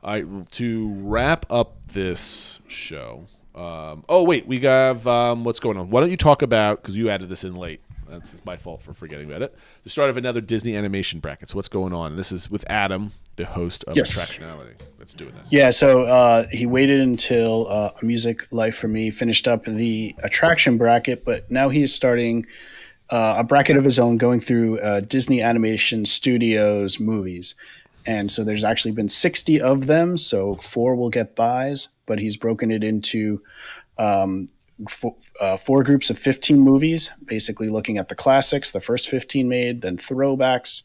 All right, to wrap up this show. We have what's going on. Why don't you talk about, because you added this in late. That's my fault for forgetting about it. The start of another Disney animation bracket. So what's going on? This is with Adam, the host of Attractionality, that's doing this. Yeah, so he waited until A Music Life for Me finished up the attraction bracket, but now he is starting a bracket of his own, going through Disney Animation Studios movies. And so there's actually been 60 of them, so 4 will get buys, but he's broken it into 4 groups of 15 movies, basically looking at the classics, the first 15 made, then throwbacks,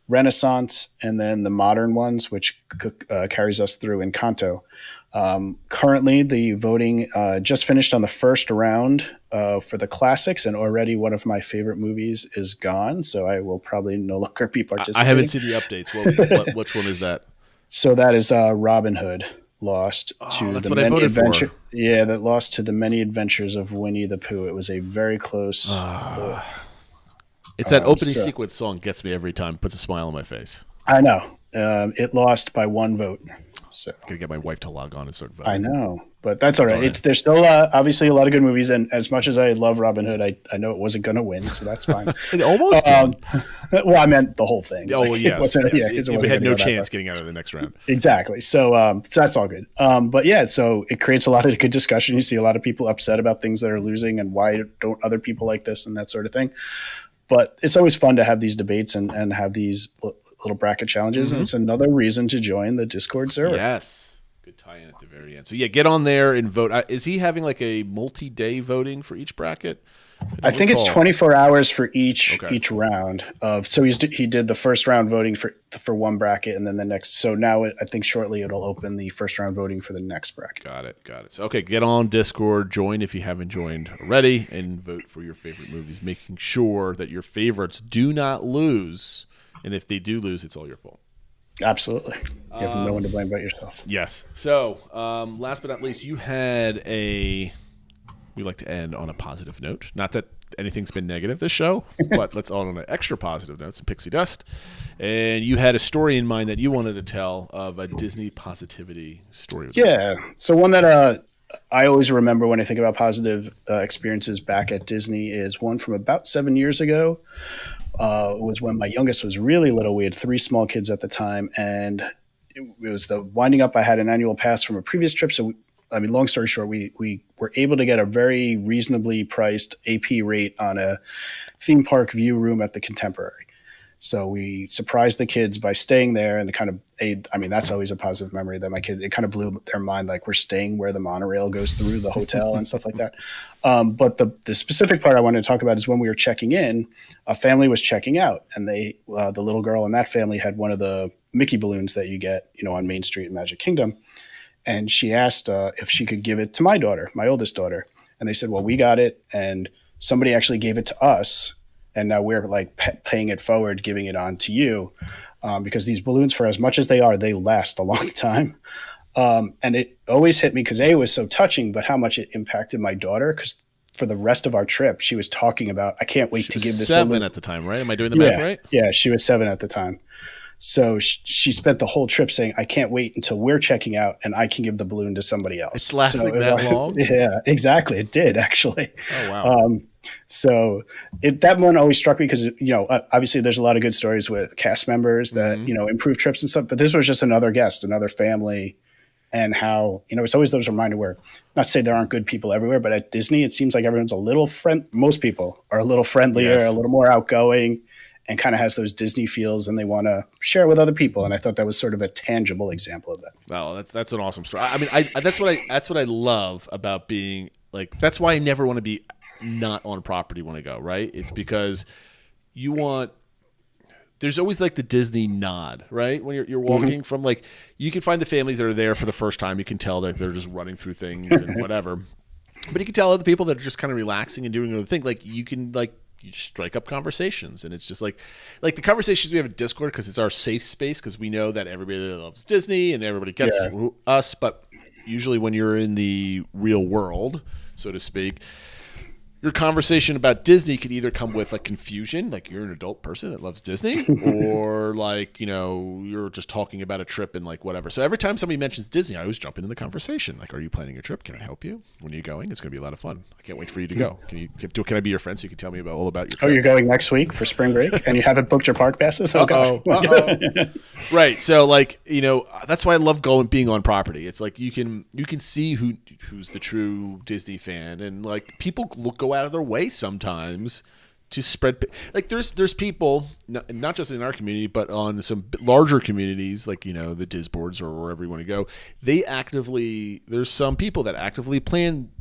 Renaissance, and then the modern ones, which carries us through Encanto. Currently, the voting just finished on the first round for the classics, and already one of my favorite movies is gone, so I will probably no longer be participating. I haven't seen the updates. Which one is that? So that is Robin Hood lost to the many adventures. Yeah, that lost to the many adventures of Winnie the Pooh. It was a very close. It's that opening sequence song gets me every time. Puts a smile on my face. I know. It lost by 1 vote. So I gotta get my wife to log on and start voting. I know, but that's all right. There's still obviously a lot of good movies, and as much as I love Robin Hood, I know it wasn't going to win, so that's fine. It almost did. Well, I meant the whole thing. Oh, well, yes. We had no chance getting out of the next round. Exactly. So that's all good. But yeah, so it creates a lot of good discussion. You see a lot of people upset about things that are losing, and why don't other people like this and that sort of thing. But it's always fun to have these debates and have these little bracket challenges, and it's another reason to join the Discord server. Yes. Good tie-in at the very end. So yeah, get on there and vote. Is he having like a multi-day voting for each bracket? I think it's 24 hours for each round of. So he did the first round voting for one bracket, and then the next. So now I think shortly it'll open the first round voting for the next bracket. Got it. So okay, get on Discord, join if you haven't joined already, and vote for your favorite movies, making sure that your favorites do not lose. And if they do lose, it's all your fault. Absolutely. You have no one to blame but yourself. Yes. So, last but not least, you had we like to end on a positive note. Not that anything's been negative this show, but let's end on an extra positive note, some pixie dust. And you had a story in mind that you wanted to tell of a Disney positivity story. Yeah. So one that I always remember when I think about positive experiences back at Disney is one from about 7 years ago. Was when my youngest was really little. We had 3 small kids at the time, and it was the winding up. I had an annual pass from a previous trip. So, long story short, we were able to get a very reasonably priced AP rate on a theme park view room at the Contemporary. So we surprised the kids by staying there, and it kind of that's always a positive memory that it kind of blew their mind. Like, we're staying where the monorail goes through the hotel and stuff like that. But the specific part I wanted to talk about is when we were checking in, a family was checking out, and the little girl in that family had one of the Mickey balloons that you get, on Main Street in Magic Kingdom. And she asked if she could give it to my daughter, my oldest daughter. And they said, well, we got it. And somebody actually gave it to us. And now we're like paying it forward, giving it on to you, because these balloons, for as much as they are, they last a long time. And it always hit me because it was so touching, but how much it impacted my daughter, because for the rest of our trip, she was talking about, I can't wait to give this 7 balloon. at the time, right? Am I doing the math right? Yeah, she was 7 at the time. So she spent the whole trip saying, I can't wait until we're checking out and I can give the balloon to somebody else. It's lasting that long? Yeah, exactly. It did, actually. Oh, wow. So that one always struck me because, obviously there's a lot of good stories with cast members that, improve trips and stuff. But this was just another guest, another family, and how, it's always those reminders where, not to say there aren't good people everywhere, but at Disney, it seems like everyone's a little most people are a little friendlier, a little more outgoing, and kind of has those Disney feels, and they want to share with other people. And I thought that was sort of a tangible example of that. Wow, that's an awesome story. I mean, that's what I love about being like. That's why I never want to be not on property when I go. Right? It's because you want. There's always like the Disney nod, right? When you're walking from like, you can find the families that are there for the first time. You can tell that they're just running through things and whatever. But you can tell other people that are just kind of relaxing and doing another thing. Like you can you strike up conversations, and it's just like the conversations we have in Discord, because it's our safe space, because we know that everybody loves Disney and everybody gets us. But usually when you're in the real world, so to speak, your conversation about Disney could either come with like confusion, like you're an adult person that loves Disney, or like, you're just talking about a trip and like whatever. So every time somebody mentions Disney, I always jump into the conversation. Like, are you planning a trip? Can I help you? When are you going? It's going to be a lot of fun. I can't wait for you to go. Can I be your friend so you can tell me all about your trip? Oh, you're going next week for spring break and you haven't booked your park passes? Oh, gosh. Right. So like, that's why I love being on property. It's like you can see who's the true Disney fan, and like people go out of their way sometimes to spread, like there's people not just in our community but on some larger communities, like the Disboards or wherever you want to go. There's some people that actively plan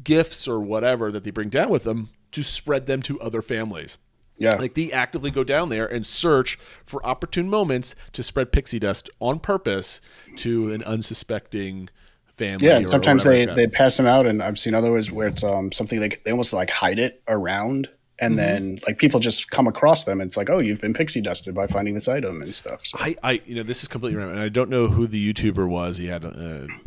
gifts or whatever that they bring down with them to spread them to other families. Yeah, like they actively go down there and search for opportune moments to spread pixie dust on purpose to an unsuspecting family. Yeah, and sometimes they pass them out, and I've seen others where it's something they almost like hide it around, and then like people just come across them, and it's like, oh, you've been pixie dusted by finding this item and stuff. So. I this is completely random, and I don't know who the YouTuber was. He had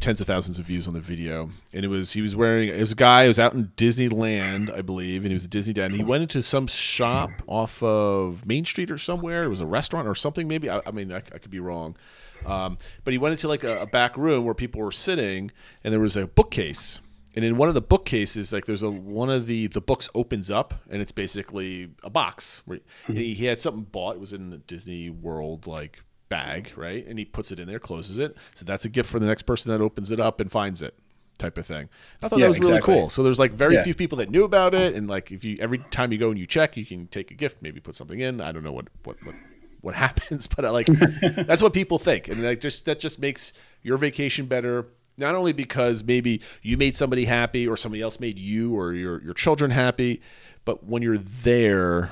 tens of thousands of views on the video, and it was a guy who was out in Disneyland, I believe, and he was at Disney Dad, and he went into some shop off of Main Street or somewhere. It was a restaurant or something, maybe. I could be wrong. But he went into like a back room where people were sitting, and there was a bookcase. And in one of the bookcases, like there's one of the books opens up, and it's basically a box. Where he had something bought. It was in the Disney World like bag, right? And he puts it in there, closes it. So that's a gift for the next person that opens it up and finds it, type of thing. I thought that was really cool. So there's like very few people that knew about it, and like every time you go and you check, you can take a gift, maybe put something in. I don't know what happens, but that's what people think, and that just makes your vacation better. Not only because maybe you made somebody happy, or somebody else made you or your children happy, but when you're there,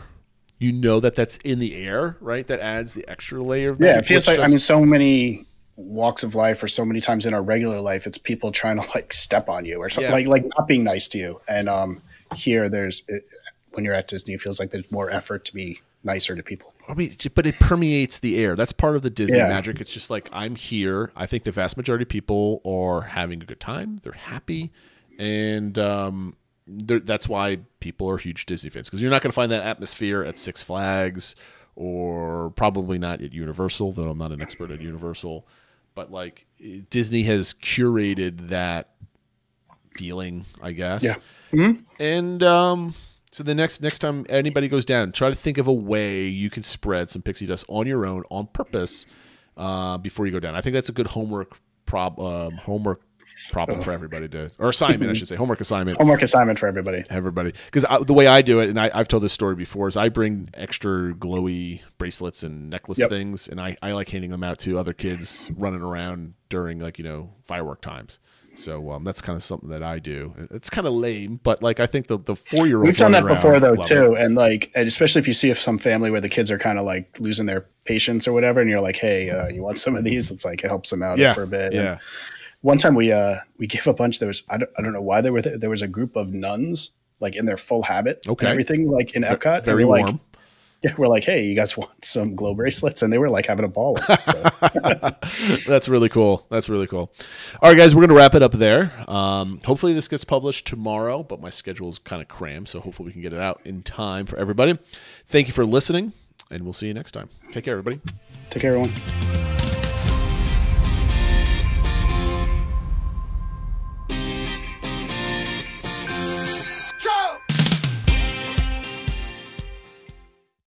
that's in the air, right? That adds the extra layer of magic. Yeah, it feels like so many walks of life, or so many times in our regular life, it's people trying to like step on you or something, like not being nice to you. And here, when you're at Disney, it feels like there's more effort to be nicer to people. I mean, but it permeates the air. That's part of the Disney magic. It's just like, I'm here. I think the vast majority of people are having a good time. They're happy. And that's why people are huge Disney fans, because you're not going to find that atmosphere at Six Flags, or probably not at Universal, though I'm not an expert at Universal. But like Disney has curated that feeling, I guess. Yeah. Mm-hmm. And so the next time anybody goes down, try to think of a way you can spread some pixie dust on your own on purpose before you go down. I think that's a good homework problem for everybody or assignment, I should say. Homework assignment for everybody. Because the way I do it, and I've told this story before, is I bring extra glowy bracelets and necklace things, and I like handing them out to other kids running around during firework times. So that's kind of something that I do. It's kind of lame, but like I think the 4-year-old. We've done that before though too, and especially if you see some family where the kids are kind of like losing their patience or whatever, and you're like, hey, you want some of these? It's like it helps them out for a bit. Yeah. And one time we gave a bunch. There was I don't know why they were there. There was a group of nuns like in their full habit, and everything, like in Epcot. Very warm. Yeah, we're like, hey, you guys want some glow bracelets? And they were like having a ball with it. So. That's really cool. That's really cool. All right, guys, we're going to wrap it up there. Hopefully this gets published tomorrow, but my schedule is kind of crammed, so hopefully we can get it out in time for everybody. Thank you for listening, and we'll see you next time. Take care, everybody. Take care, everyone.